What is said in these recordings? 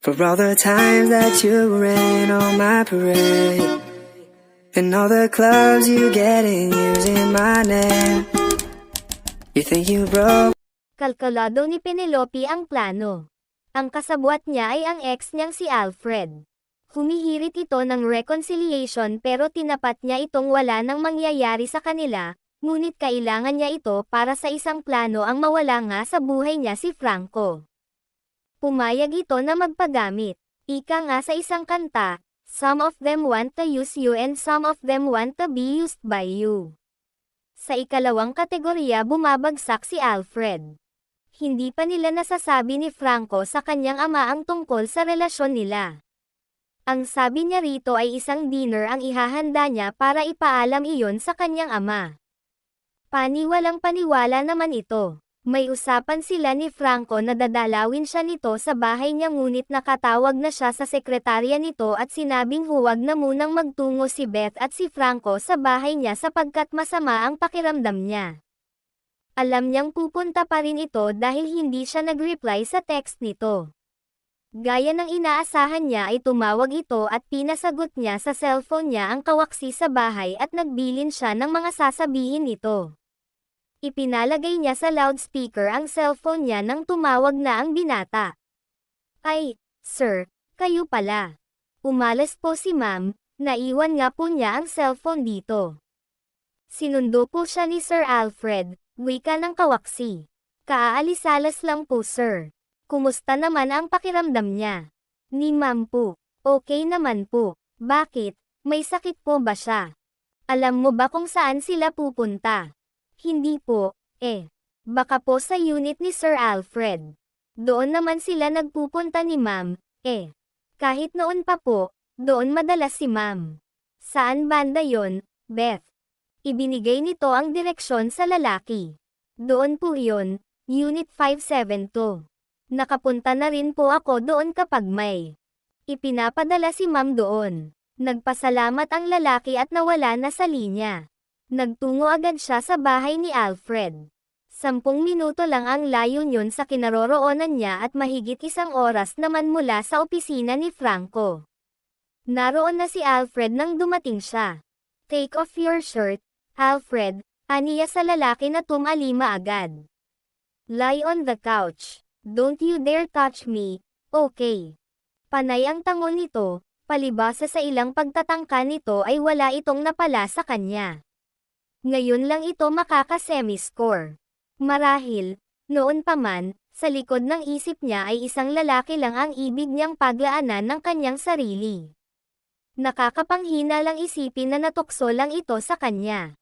For all the times that you rain on my parade, and all the clubs you get in using my name. You think you broke? Kalkulado ni Penelope ang plano. Ang kasabwat niya ay ang ex niyang si Alfred. Humihirit ito ng reconciliation pero tinapat niya itong wala nang mangyayari sa kanila, ngunit kailangan niya ito para sa isang plano ang mawala nga sa buhay niya si Franco. Pumayag ito na magpagamit. Ika nga sa isang kanta, some of them want to use you and some of them want to be used by you. Sa ikalawang kategorya bumabagsak si Alfred. Hindi pa nila nasasabi ni Franco sa kanyang ama ang tungkol sa relasyon nila. Ang sabi niya rito ay isang dinner ang ihahanda niya para ipaalam iyon sa kanyang ama. Paniwalang paniwala naman ito. May usapan sila ni Franco na dadalawin siya nito sa bahay niya ngunit nakatawag na siya sa sekretarya nito at sinabing huwag na munang magtungo si Beth at si Franco sa bahay niya sapagkat masama ang pakiramdam niya. Alam niyang pupunta pa rin ito dahil hindi siya nag-reply sa text nito. Gaya ng inaasahan niya ay tumawag ito at pinasagot niya sa cellphone niya ang kawaksi sa bahay at nagbilin siya ng mga sasabihin nito. Ipinalagay niya sa loudspeaker ang cellphone niya nang tumawag na ang binata. Ay, sir, kayo pala. Umalis po si ma'am, naiwan nga po niya ang cellphone dito. Sinundo po siya ni Sir Alfred, wika ng kawaksi. Kaaalisalas lang po sir. Kumusta naman ang pakiramdam niya? Ni ma'am po, okay naman po. Bakit, may sakit po ba siya? Alam mo ba kung saan sila pupunta? Hindi po, baka po sa unit ni Sir Alfred. Doon naman sila nagpupunta ni ma'am, Kahit noon pa po, doon madalas si ma'am. Saan banda yon, Beth? Ibinigay nito ang direksyon sa lalaki. Doon po yon, Unit 572. Nakapunta na rin po ako doon kapag may ipinapadala si ma'am doon. Nagpasalamat ang lalaki at nawala na sa linya. Nagtungo agad siya sa bahay ni Alfred. 10 minuto lang ang layo niyon sa kinaroroonan niya at mahigit 1 oras naman mula sa opisina ni Franco. Naroon na si Alfred nang dumating siya. Take off your shirt, Alfred, aniya sa lalaki na tumalima agad. Lie on the couch. Don't you dare touch me, okay? Panay ang tango nito, palibasa sa ilang pagtatangka nito ay wala itong napala sa kanya. Ngayon lang ito makaka-semi-score. Marahil, noon pa man, sa likod ng isip niya ay isang lalaki lang ang ibig niyang paglaanan ng kanyang sarili. Nakakapanghina lang isipin na natukso lang ito sa kanya.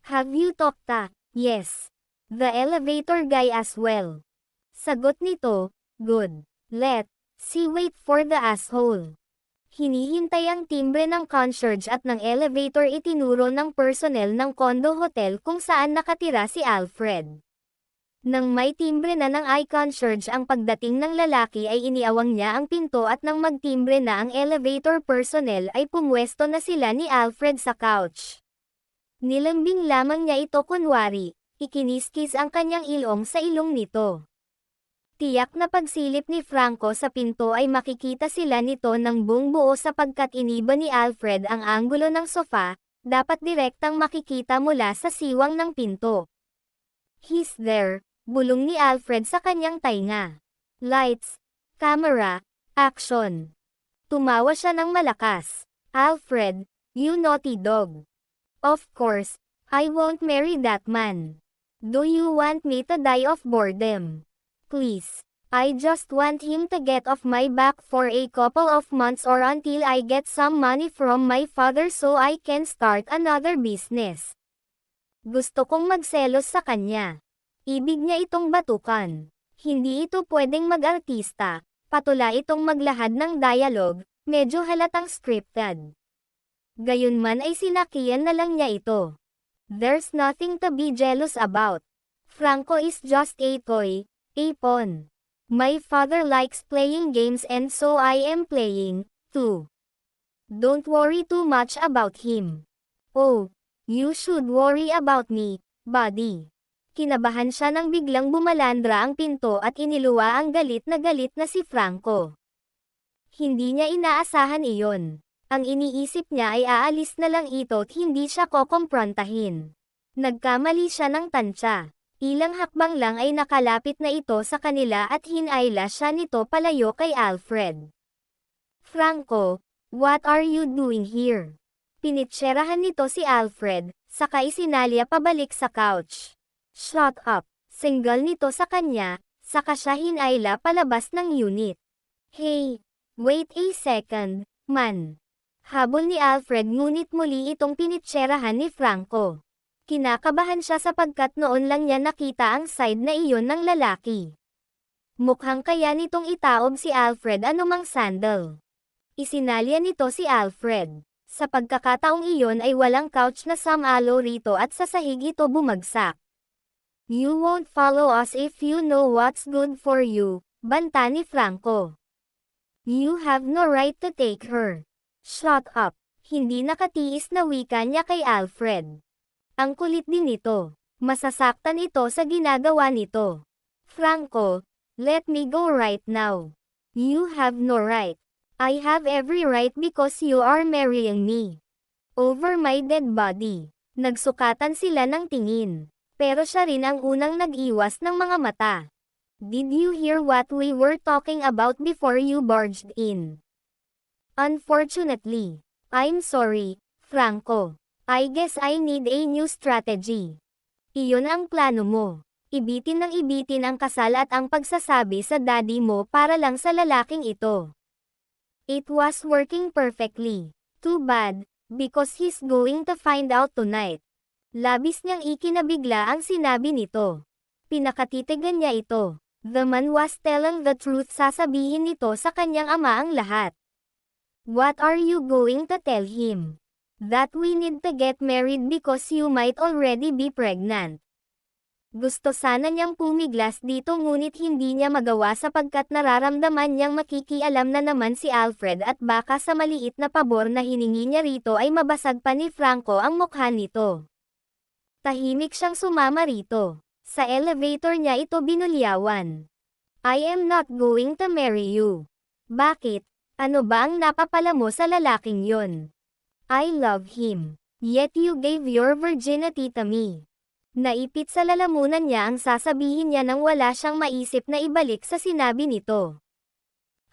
Have you talked to? Yes. The elevator guy as well. Sagot nito, good. Let's see wait for the asshole. Hinihintay ang timbre ng concierge at ng elevator itinuro ng personnel ng condo hotel kung saan nakatira si Alfred. Nang may timbre na ng concierge ang pagdating ng lalaki ay iniawang niya ang pinto at nang magtimbre na ang elevator personnel ay pumwesto na sila ni Alfred sa couch. Nilambing lamang niya ito kunwari, ikiniskis ang kanyang ilong sa ilong nito. Tiyak na pagsilip ni Franco sa pinto ay makikita sila nito ng buong buo sapagkat iniba ni Alfred ang anggulo ng sofa, dapat direktang makikita mula sa siwang ng pinto. He's there, bulong ni Alfred sa kanyang tainga. Lights, camera, action. Tumawa siya ng malakas. Alfred, you naughty dog. Of course, I won't marry that man. Do you want me to die of boredom? Please, I just want him to get off my back for a couple of months or until I get some money from my father so I can start another business. Gusto kong magselos sa kanya. Ibig niya itong batukan. Hindi ito pwedeng mag-artista, patula itong maglahad ng dialogue, medyo halatang scripted. Gayunman ay sinakiyan na lang niya ito. There's nothing to be jealous about. Franco is just a toy. Pawn. My father likes playing games and so I am playing, too. Don't worry too much about him. Oh, you should worry about me, buddy. Kinabahan siya nang biglang bumalandra ang pinto at iniluwa ang galit na si Franco. Hindi niya inaasahan iyon. Ang iniisip niya ay aalis na lang ito at hindi siya kokomprontahin. Nagkamali siya ng tansya. Ilang hakbang lang ay nakalapit na ito sa kanila at hinayla siya nito palayo kay Alfred. Franco, what are you doing here? Pinitserahan nito si Alfred, saka isinalya pabalik sa couch. Shut up, single nito sa kanya, saka siya hinayla palabas ng unit. Hey, wait a second, man. Habol ni Alfred ngunit muli itong pinitserahan ni Franco. Kinakabahan siya sapagkat noon lang niya nakita ang side na iyon ng lalaki. Mukhang kaya nitong itaob si Alfred anumang sandal. Isinalya nito si Alfred. Sa pagkakataong iyon ay walang couch na samalo rito at sa sahig ito bumagsak. You won't follow us if you know what's good for you, banta ni Franco. You have no right to take her. Shut up. Hindi nakatiis na wika niya kay Alfred. Ang kulit din nito. Masasaktan ito sa ginagawa nito. Franco, let me go right now. You have no right. I have every right because you are marrying me. Over my dead body. Nagsukatan sila ng tingin. Pero siya rin ang unang nag-iwas ng mga mata. Did you hear what we were talking about before you barged in? Unfortunately. I'm sorry, Franco. I guess I need a new strategy. Iyon ang plano mo. Ibitin ng ibitin ang kasal at ang pagsasabi sa daddy mo para lang sa lalaking ito. It was working perfectly. Too bad, because he's going to find out tonight. Labis niyang ikinabigla ang sinabi nito. Pinakatitigan niya ito. The man was telling the truth, sasabihin nito sa kanyang ama ang lahat. What are you going to tell him? That we need to get married because you might already be pregnant. Gusto sana niyang pumiglas dito ngunit hindi niya magawa sapagkat nararamdaman niyang makikialam na naman si Alfred at baka sa maliit na pabor na hiningi niya rito ay mabasag pa ni Franco ang mukha nito. Tahimik siyang sumama rito. Sa elevator niya ito binulyawan. I am not going to marry you. Bakit? Ano ba ang napapala mo sa lalaking yon? I love him. Yet you gave your virginity to me. Naipit sa lalamunan niya ang sasabihin niya nang wala siyang maisip na ibalik sa sinabi nito.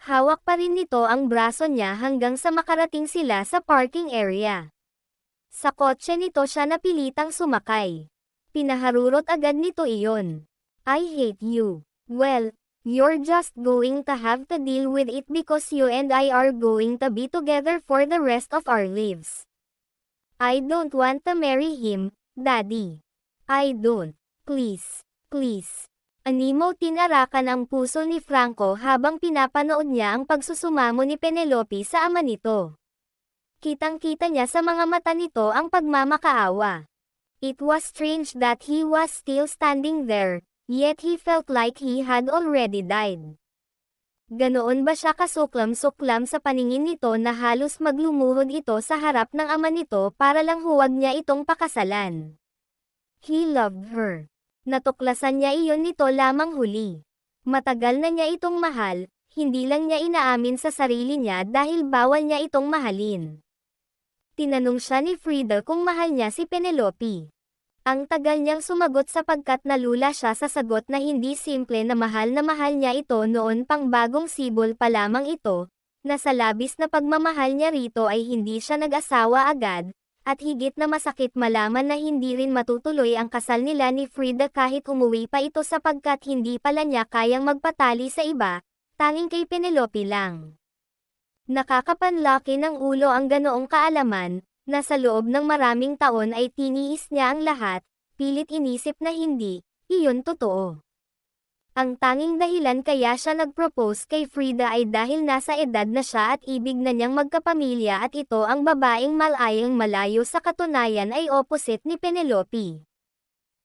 Hawak pa rin nito ang braso niya hanggang sa makarating sila sa parking area. Sa kotse nito siya napilitang sumakay. Pinaharurot agad nito iyon. I hate you. Well, you're just going to have to deal with it because you and I are going to be together for the rest of our lives. I don't want to marry him, Daddy. I don't. Please, please. Animo tinarakan ang puso ni Franco habang pinapanood niya ang pagsusumamo ni Penelope sa ama nito. Kitang-kita niya sa mga mata nito ang pagmamakaawa. It was strange that he was still standing there. Yet he felt like he had already died. Ganoon ba siya kasuklam-suklam sa paningin nito na halos maglumuhod ito sa harap ng ama nito para lang huwag niya itong pakasalan. He loved her. Natuklasan niya iyon nito lamang huli. Matagal na niya itong mahal, hindi lang niya inaamin sa sarili niya dahil bawal niya itong mahalin. Tinanong siya ni Frida kung mahal niya si Penelope. Ang tagal niyang sumagot sapagkat nalula siya sa sagot na hindi simple na mahal niya ito noon pang bagong sibol pa lamang ito, na sa labis na pagmamahal niya rito ay hindi siya nag-asawa agad, at higit na masakit malaman na hindi rin matutuloy ang kasal nila ni Frida kahit umuwi pa ito sapagkat hindi pala niya kayang magpatali sa iba, tanging kay Penelope lang. Nakakapanlaki ng ulo ang ganoong kaalaman, na sa loob ng maraming taon ay tiniis niya ang lahat, pilit inisip na hindi, iyon totoo. Ang tanging dahilan kaya siya nag-propose kay Frida ay dahil nasa edad na siya at ibig na niyang magkapamilya at ito ang babaeng malayang malayo sa katunayan ay opposite ni Penelope.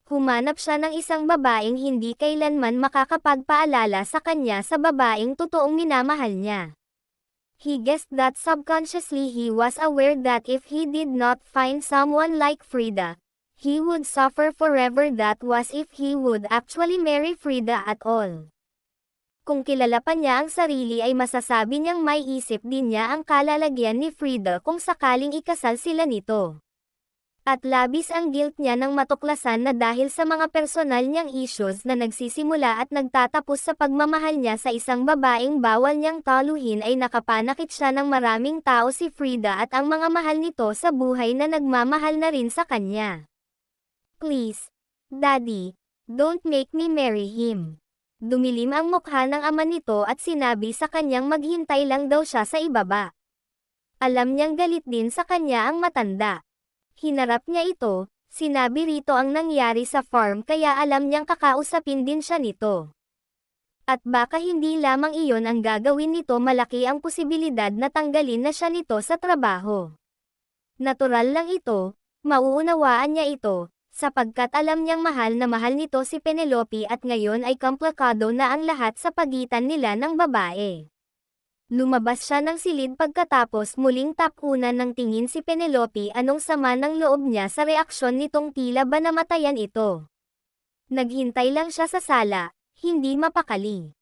Humanap siya ng isang babaeng hindi kailanman makakapagpaalala sa kanya sa babaeng totoong minamahal niya. He guessed that subconsciously he was aware that if he did not find someone like Frida, he would suffer forever. That was if he would actually marry Frida at all. Kung kilala pa niya ang sarili ay masasabi niyang may isip din niya ang kalalagyan ni Frida kung sakaling ikasal sila nito. At labis ang guilt niya nang matuklasan na dahil sa mga personal niyang issues na nagsisimula at nagtatapos sa pagmamahal niya sa isang babaeng bawal niyang taluhin ay nakapanakit siya ng maraming tao si Frida at ang mga mahal nito sa buhay na nagmamahal na rin sa kanya. Please, Daddy, don't make me marry him. Dumilim ang mukha ng ama nito at sinabi sa kanyang maghintay lang daw siya sa ibaba. Alam niyang galit din sa kanya ang matanda. Hinarap niya ito, sinabi rito ang nangyari sa farm kaya alam niyang kakausapin din siya nito. At baka hindi lamang iyon ang gagawin nito, malaki ang posibilidad na tanggalin na siya nito sa trabaho. Natural lang ito, mauunawaan niya ito, sapagkat alam niyang mahal na mahal nito si Penelope at ngayon ay komplikado na ang lahat sa pagitan nila ng babae. Lumabas siya ng silid pagkatapos muling tapunan ng tingin si Penelope. Anong sama ng loob niya sa reaksyon nitong tila ba namatayan ito. Naghintay lang siya sa sala, hindi mapakali.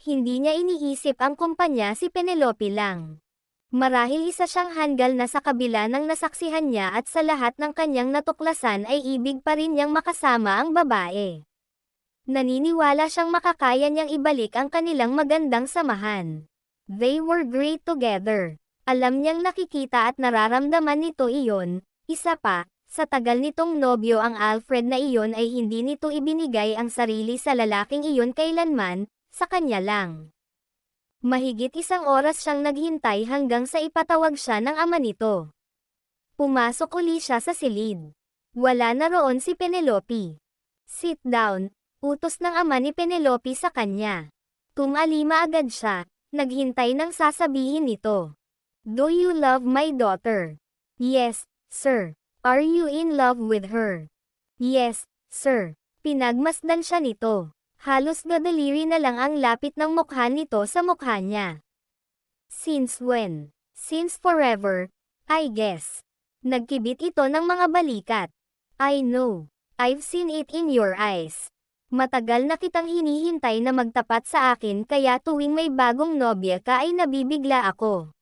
Hindi niya iniisip ang kumpanya si Penelope lang. Marahil isa siyang hanggal na sa kabila ng nasaksihan niya at sa lahat ng kanyang natuklasan ay ibig pa rin niyang makasama ang babae. Naniniwala siyang makakaya niyang ibalik ang kanilang magandang samahan. They were great together. Alam niyang nakikita at nararamdaman nito iyon. Isa pa, sa tagal nitong nobyo ang Alfred na iyon ay hindi nito ibinigay ang sarili sa lalaking iyon kailanman, sa kanya lang. Mahigit 1 oras siyang naghintay hanggang sa ipatawag siya ng ama nito. Pumasok uli siya sa silid. Wala na roon si Penelope. Sit down, utos ng ama ni Penelope sa kanya. Tumalima agad siya. Naghintay nang sasabihin nito. Do you love my daughter? Yes, sir. Are you in love with her? Yes, sir. Pinagmasdan siya nito. Halos gadaliri na lang ang lapit ng mukha nito sa mukha niya. Since when? Since forever, I guess. Nagkibit ito ng mga balikat. I know. I've seen it in your eyes. Matagal na kitang hinihintay na magtapat sa akin kaya tuwing may bagong nobya ka ay nabibigla ako.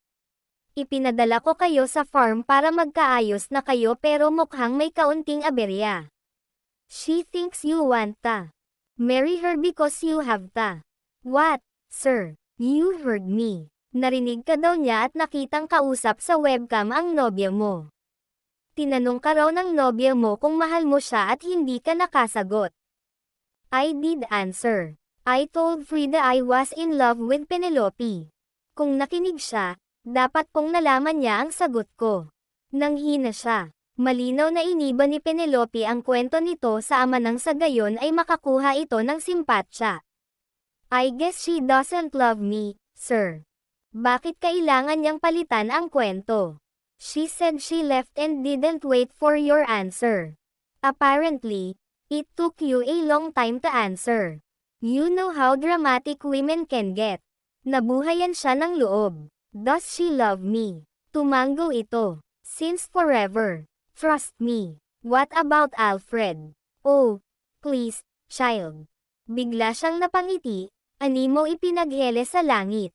Ipinadala ko kayo sa farm para magkaayos na kayo pero mukhang may kaunting aberya. She thinks you want ta. Marry her because you have ta. What, sir? You heard me. Narinig ka daw niya at nakitang kausap sa webcam ang nobya mo. Tinanong ka raw ng nobya mo kung mahal mo siya at hindi ka nakasagot. I did answer. I told Frida I was in love with Penelope. Kung nakinig siya, dapat kong nalaman niya ang sagot ko. Nanghina siya. Malinaw na iniba ni Penelope ang kwento nito sa ama nang sa gayon ay makakuha ito ng simpatsya. I guess she doesn't love me, sir. Bakit kailangan niyang palitan ang kwento? She said she left and didn't wait for your answer. Apparently, it took you a long time to answer. You know how dramatic women can get. Nabuhayan siya ng loob. Does she love me? Tumango ito. Since forever. Trust me. What about Alfred? Oh, please, child. Bigla siyang napangiti, animo ipinaghele sa langit.